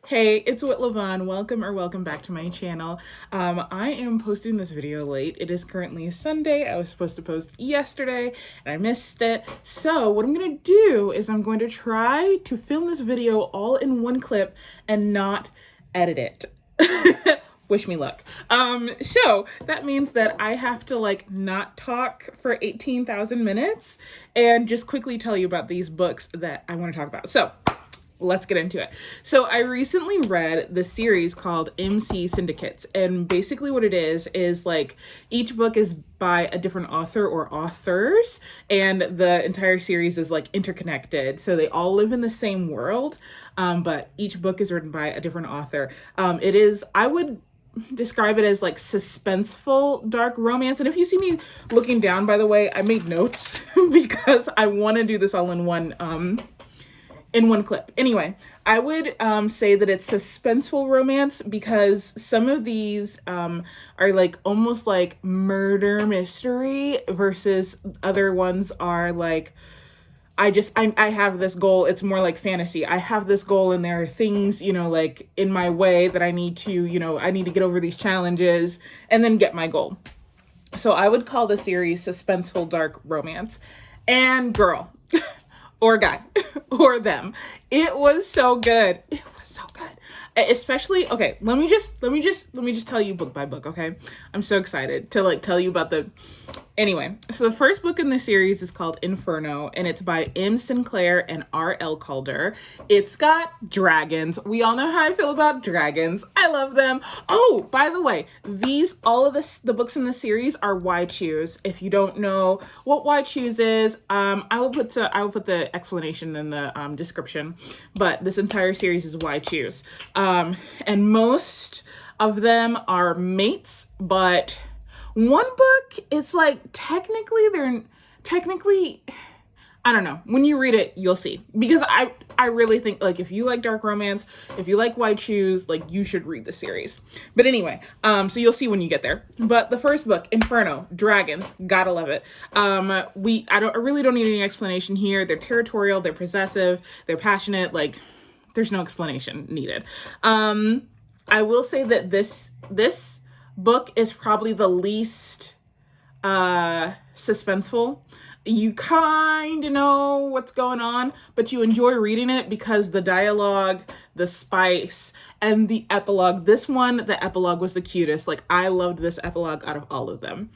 Hey, it's Whit Levon. Welcome back to my channel. I am posting this video late. It is currently Sunday. I was supposed to post yesterday and I missed it. So what I'm going to do is I'm going to try to film this video all in one clip and not edit it. Wish me luck. So that means that I have to not talk for 18,000 minutes and just quickly tell you about these books that I want to talk about. So let's get into it. So I recently read the series called MC Syndicates, and basically what it is like each book is by a different author or authors, and the entire series is like interconnected. So they all live in the same world, but each book is written by a different author. I would describe it as like suspenseful dark romance. And if you see me looking down, by the way, I made notes because I want to do this all in one clip. Anyway, I would say that it's suspenseful romance because some of these are like almost like murder mystery versus other ones are like, I have this goal. It's more like fantasy. I have this goal and there are things, like in my way that I need to, I need to get over these challenges and then get my goal. So I would call the series suspenseful dark romance. And girl, or guy, or them. It was so good. It was so good. Especially, okay, let me just tell you book by book, okay? I'm so excited to tell you about anyway, so the first book in the series is called Inferno, and it's by M. Sinclair and R.L. Calder. It's got dragons. We all know how I feel about dragons. I love them. Oh, by the way, all of the books in the series are Why Choose. If you don't know what Why Choose is, I will put the explanation in the description, but this entire series is Why Choose. And most of them are mates, but one book, it's like technically, I don't know. When you read it, you'll see. Because I really think, if you like dark romance, if you like Why Choose, you should read the series. But anyway, so you'll see when you get there. But the first book, Inferno, dragons, gotta love it. I really don't need any explanation here. They're territorial, they're possessive, they're passionate, there's no explanation needed. I will say that this book is probably the least suspenseful. You kind of know what's going on, but you enjoy reading it because the dialogue, the spice, and the epilogue. The epilogue was the cutest. I loved this epilogue out of all of them.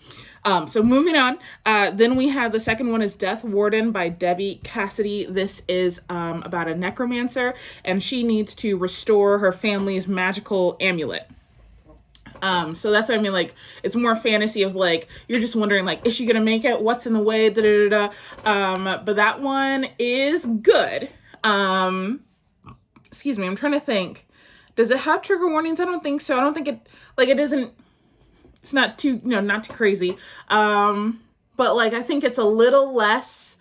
So moving on, then we have the second one is Death Warden by Debbie Cassidy. This is about a necromancer, and she needs to restore her family's magical amulet. So that's what I mean. It's more fantasy of you're just wondering, is she going to make it? What's in the way? But that one is good. Excuse me. I'm trying to think. Does it have trigger warnings? I don't think so. I don't think it doesn't, it's not too, not too crazy. But I think it's a little less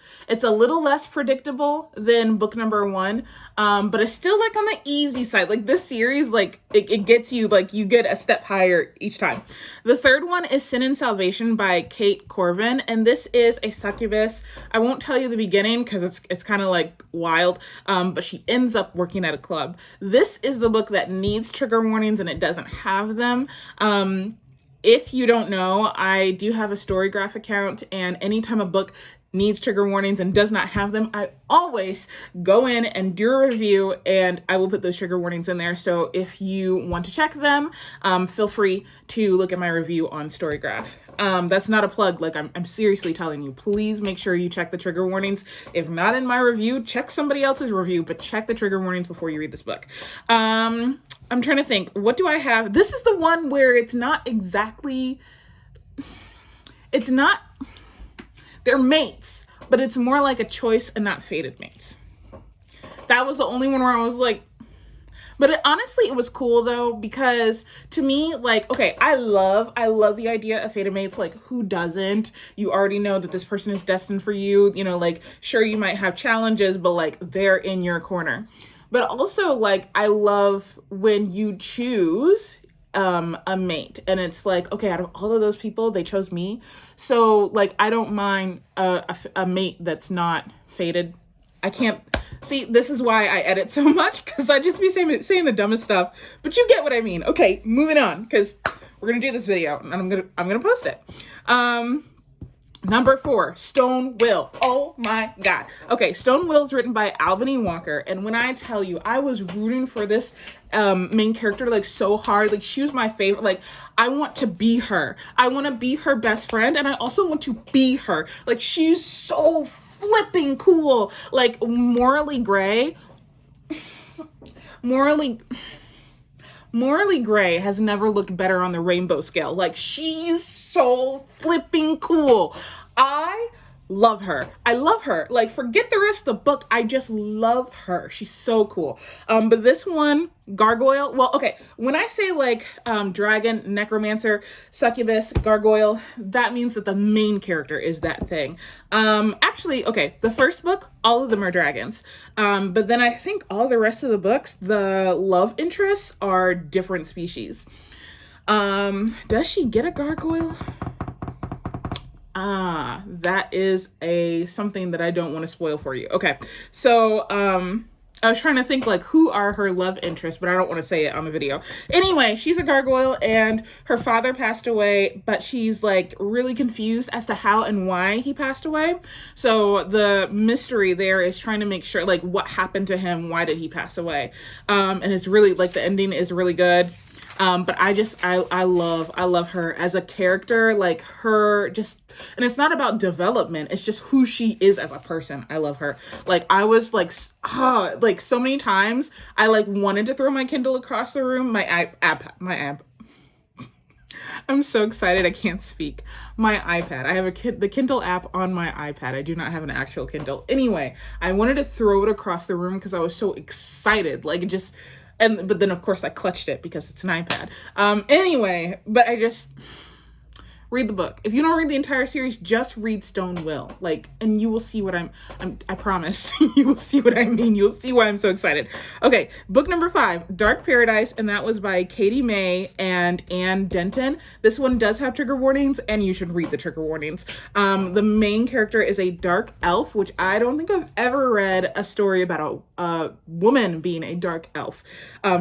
predictable than book number one. But it's still on the easy side. This series, it gets you, you get a step higher each time. The third one is Sin and Salvation by Kate Corvin. And this is a succubus. I won't tell you the beginning because it's kind of wild. But she ends up working at a club. This is the book that needs trigger warnings and it doesn't have them. If you don't know, I do have a Storygraph account, and anytime a book needs trigger warnings and does not have them, I always go in and do a review, and I will put those trigger warnings in there. So if you want to check them, feel free to look at my review on Storygraph. That's not a plug. I'm seriously telling you, please make sure you check the trigger warnings. If not in my review, check somebody else's review, but check the trigger warnings before you read this book. I'm trying to think, what do I have? This is the one where they're mates, but it's more like a choice and not fated mates. That was the only one where I was but honestly, it was cool though, because to me, okay, I love the idea of fated mates. Who doesn't? You already know that this person is destined for you. Sure, you might have challenges, but they're in your corner. But also, I love when you choose a mate and it's okay, out of all of those people, they chose me. So I don't mind a mate that's not fated. I can't see, this is why I edit so much, because I just be saying the dumbest stuff, but you get what I mean. Okay, moving on, because we're gonna do this video and I'm gonna post it. Number 4, Stone Will. Oh my God. Okay, Stone Will is written by Albany Walker. And when I tell you, I was rooting for this main character like so hard. Like, she was my favorite. Like, I want to be her. I want to be her best friend. And I also want to be her. Like, she's so flipping cool. Like, morally gray. Morally Gray has never looked better on the rainbow scale. Like, she's so flipping cool. I love her. I love her. Like, forget the rest of the book. I just love her. She's so cool. But this one, Gargoyle. Well, okay. When I say like dragon, necromancer, succubus, gargoyle, that means that the main character is that thing. Actually, okay. The first book, all of them are dragons. But then I think all the rest of the books, the love interests are different species. Does she get a gargoyle? That is something that I don't want to spoil for you. Okay. So, I was trying to think like who are her love interests, but I don't want to say it on the video. Anyway, she's a gargoyle and her father passed away, but she's like really confused as to how and why he passed away. So the mystery there is trying to make sure like what happened to him, why did he pass away? And it's really like the ending is really good. But I love her as a character, like her just, and it's not about development. It's just who she is as a person. I love her. Like I was like so many times I like wanted to throw my Kindle across the room, my app. I'm so excited. I can't speak. My iPad. I have the Kindle app on my iPad. I do not have an actual Kindle. Anyway, I wanted to throw it across the room because I was so excited. Like it just, but then of course I clutched it because it's an iPad. Anyway, but I just read the book. If you don't read the entire series, just read Stone Will. Like, and you will see what I promise. You will see what I mean. You'll see why I'm so excited. Okay, book number 5, Dark Paradise, and that was by Katie May and Anne Denton. This one does have trigger warnings, and you should read the trigger warnings. The main character is a dark elf, which I don't think I've ever read a story about a woman being a dark elf.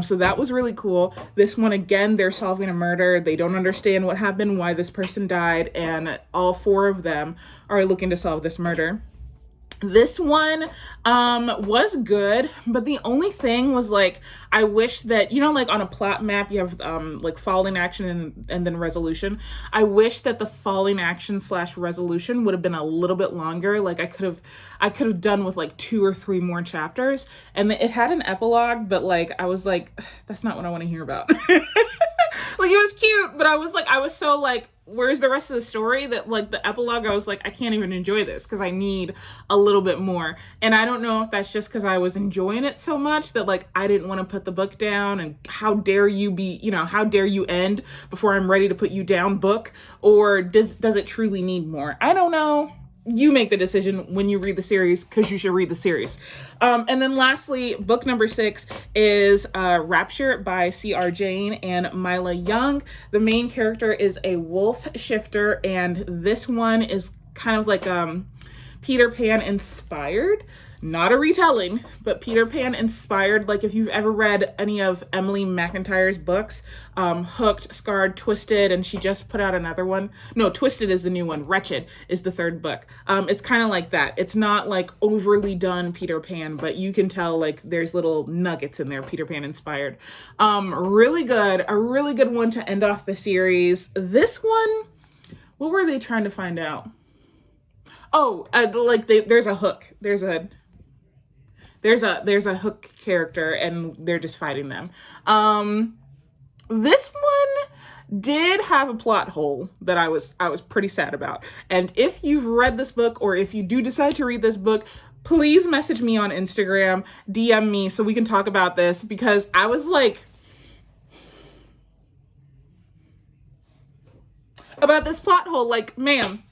So that was really cool. This one, again, they're solving a murder. They don't understand what happened, why this person died, and all 4 of them are looking to solve this murder. This one was good, but the only thing was like, I wish that, you know, like on a plot map, you have like falling action and then resolution. I wish that the falling action / resolution would have been a little bit longer. Like I could have done with like 2 or 3 more chapters, and it had an epilogue, but like, I was like, that's not what I want to hear about. Like it was cute, but I was so like, where's the rest of the story? That like the epilogue, I was like, I can't even enjoy this because I need a little bit more. And I don't know if that's just because I was enjoying it so much that like I didn't want to put the book down, and how dare you how dare you end before I'm ready to put you down, book, or does it truly need more? I don't know. You make the decision when you read the series, because you should read the series. And then lastly, book number 6 is Rapture by C.R. Jane and Mila Young. The main character is a wolf shifter, and this one is kind of like Peter Pan inspired. Not a retelling, but Peter Pan inspired. Like if you've ever read any of Emily McIntyre's books, Hooked, Scarred, Twisted, and she just put out another one. No, Twisted is the new one. Wretched is the 3rd book. It's kind of like that. It's not like overly done Peter Pan, but you can tell like there's little nuggets in there, Peter Pan inspired. Really good. A really good one to end off the series. This one, what were they trying to find out? Oh, there's a hook. There's a hook character, and they're just fighting them. This one did have a plot hole that I was pretty sad about. And if you've read this book, or if you do decide to read this book, please message me on Instagram, DM me so we can talk about this, because I was like, about this plot hole, like, ma'am,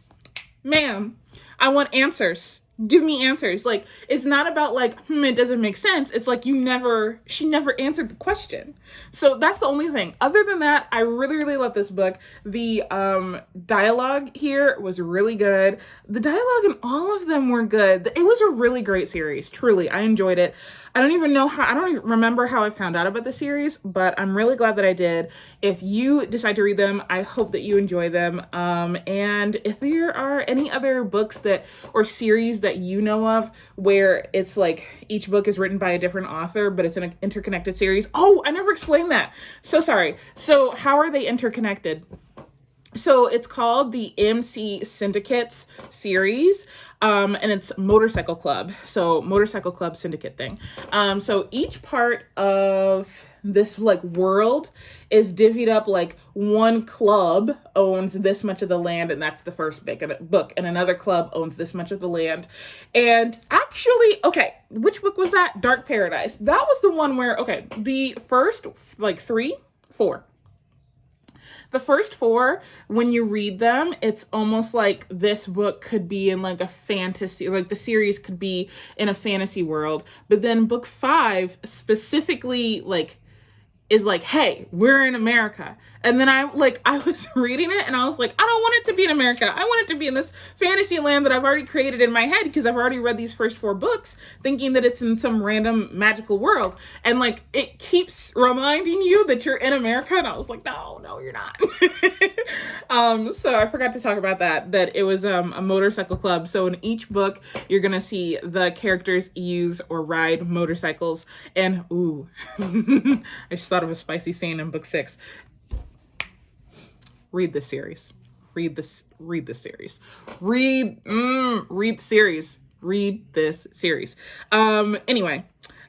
I want answers. give me answers. Like, it's not about like, it doesn't make sense. It's like she never answered the question. So that's the only thing. Other than that, I really, really love this book. The dialogue here was really good. The dialogue in all of them were good. It was a really great series. Truly, I enjoyed it. I don't even remember how I found out about the series, but I'm really glad that I did. If you decide to read them, I hope that you enjoy them. And if there are any other books or series that you know of where it's like each book is written by a different author, but it's an interconnected series. Oh, I never explained that. So sorry. So how are they interconnected? So it's called the MC Syndicates series, and it's Motorcycle Club. So Motorcycle Club syndicate thing. So each part of this like world is divvied up, like one club owns this much of the land, and that's the first book, and another club owns this much of the land. And actually, okay, which book was that? Dark Paradise. That was the one where, okay, the first like 4. The first 4, when you read them, it's almost like this book could be in like a fantasy, like the series could be in a fantasy world. But then book 5 specifically like is like, hey, we're in America. And then I was reading it and I was like, I don't want it to be in America. I want it to be in this fantasy land that I've already created in my head, because I've already read these first 4 books thinking that it's in some random magical world. And like, it keeps reminding you that you're in America. And I was like, no, you're not. So I forgot to talk about that it was a motorcycle club. So in each book, you're going to see the characters use or ride motorcycles. And ooh, I just thought of a spicy scene in book 6. Read this series. Read this series. Read this series. Anyway,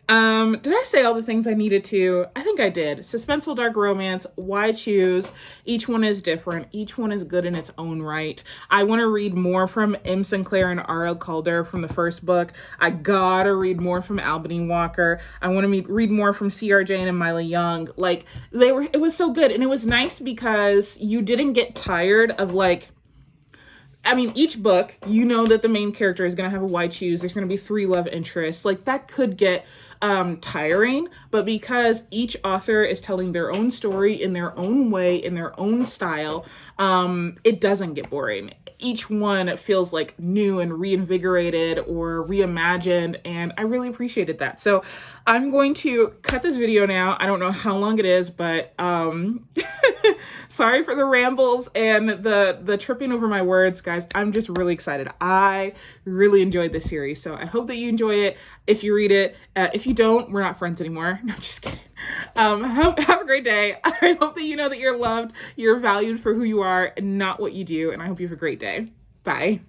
did I say all the things I needed to? I think I did. Suspenseful dark romance. Why choose? Each one is different. Each one is good in its own right. I want to read more from M. Sinclair and R.L. Calder from the first book. I gotta read more from Albany Walker. I want to read more from C.R. Jane and Mila Young. Like, it was so good. And it was nice because you didn't get tired of like, I mean, each book, you know that the main character is going to have a wide choose. There's going to be 3 love interests. Like, that could get tiring, but because each author is telling their own story in their own way, in their own style, it doesn't get boring. Each one feels like new and reinvigorated or reimagined, and I really appreciated that. So I'm going to cut this video now. I don't know how long it is, but sorry for the rambles and the tripping over my words, guys. I'm just really excited. I really enjoyed this series, so I hope that you enjoy it if you read it. If you don't, we're not friends anymore. No, just kidding. Have a great day. I hope that you know that you're loved, you're valued for who you are and not what you do, and I hope you have a great day. Bye.